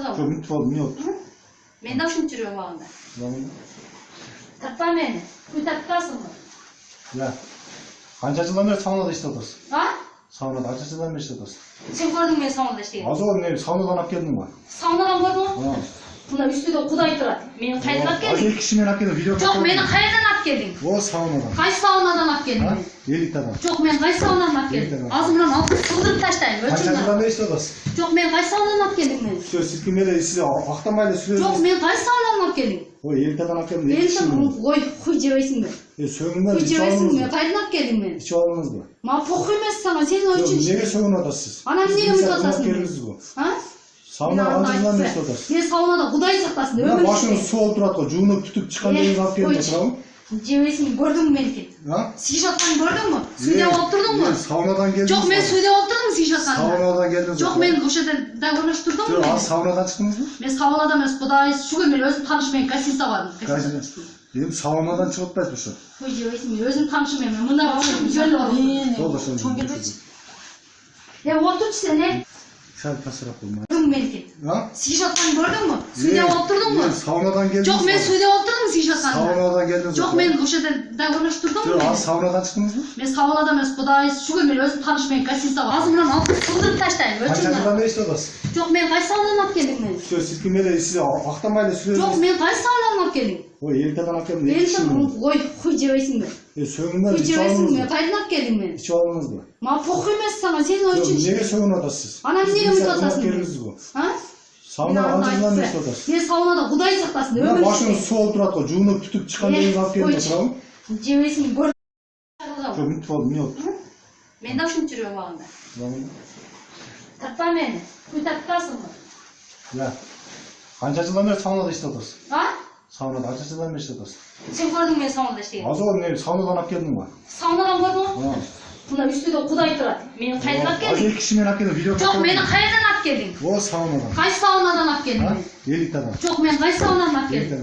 Жоқ, бүйтіп болды, не болды? Мен де ушинтип жүрөм убагында. Тартпа мени. Күн тартпасың ба? Я. Қанша жылдан бері саунада иштеп отырсың? А? Саунада қанша жылдан бері иштеп отырсың? Сен көрдің мен саунада иштеген. Аз ол не саунадан алып келдің ба? Саунадан көрдің ба? Мына үстүдө Кудай турат. Мени кайдан алып келдиң? Эки киши менен алып келдим, видео. Жок, мени кайдан алып келдиң? О, саунадан. Кайсы саунадан алып келдиң? Элитадан. Жок, мен кайсы саунадан алып келдим? Азыр мына алып сылдырып таштайм, Қанша өлчүмдү. жылдан бері иштеп отырсың? Жок, мен кайсы саунадан алып келдиң мени? Все, силкимеле, сиз актамайлы сүрөсүз. Жок, мен кайсы саунадан алып келдиң? Ой, элитадан алып келдим. Элитадан ой, хуй жебейсиңби? Сөгүнмө, Хуй ичип жебейсиңби? алдыңызбы? Кайдан алып келдиң мени? Ичип алдыңызбы? Мага похуй эмес сага, сенин ойунчун иш. Неге сөгүнүп атасыз? Анан эмнеге үмүт атасың? А? Сауна қанша жылдан бері иштеп отырсыз? Сен саунада Кудай сактасын, өмүр Башыңыз суалып турат го, жуунуп түтүп чыккандыгыңызды алып келип отурабы? Жебейсиң, көрдүңбү меники? Сыйышып атканын көрдүңбү? Сүйдө болуп турдуңбу? Саунадан келдиңиз. Жок, мен сүйдө болуп турдум сыйышып атканда. Саунадан келдиңиз. Жок, мен ошол жерде ойноштурдумбу мен? Саунадан чыктыңызбы? Мен саунадан эмес, Кудай шүгүр, мен өзүм тааныш менен гостиница бардым. Эми саунадан чыгып атпайсызбы ошо? Ой, жебейсиң, өзүм таанышым менен, мында жөн бар. Болду ошону. Чоң келбечи. Отурчу сен, Сәл пасыраак болма. көрдүңбү меники? Сыйышып атканын көрдүңбү? Сүйдө болуп турдуңбу? Саунадан келдиңиз. Жок, мен сүйдө болуп турдум сыйышып атканда. Саунадан келдиңиз. Жок, мен ошол жерде ойноштурдумбу мен? Саунадан чыктыңызбы? Мен саунадан эмес, Кудай шүгүр, мен өзүм тааныш менен гостиница бар. Азыр мына алып сылдырып таштайм, Канча өлчүмдү. жылдан бери иштеп атасыз? Жок, мен кайсы саунадан алып келдиң мени? Все, силкимеле, сиз актамайлы сүрөсүз. Жок, мен кайсы саунадан алып келдиң? Ой, элитадан алып келдим. Элитадан ой, хуй жебейсиңби? Сөгүнмө, Хуй ичип жебейсиңби? алдыңызбы? Кайдан алып келдиң мени? Ичип алдыңызбы? Мага похуй эмес сага, сенин ойунчун иш. Неге сөгүнүп атасыз? Анан эмнеге үмүт атасың? А? Сауна канча жылдан бери иштеп атасыз? Сен саунада Кудай сактасын, өмүр Башыңыз суалып турат го, жуунуп түтүп чыккандыгыңызды алып келип отурабы? жебейсиң, көр. Жок, бүйтүп болду, эмне болду? Мен да ушинтип жүрөм убагында. Тартпа мени. Күн тартпасыңбы? Я. Канча жылдан бери саунада иштеп отырсың? А? Саунада канча жылдан бери иштеп отырсың? Сен көрдүңбү мен саунада иштеген? Аз ол не саунадан алып келдиң ба? Саунадан көрдүңбү? Мына үстүдө Кудай турат. Мени кайдан алып келдиң? Эки киши менен алып келдим, видео. Жок, мени кайдан алып келдиң? О, саунадан. Кайсы саунадан алып келдиң? Элитадан. Жок, мен кайсы саунадан алып келдим?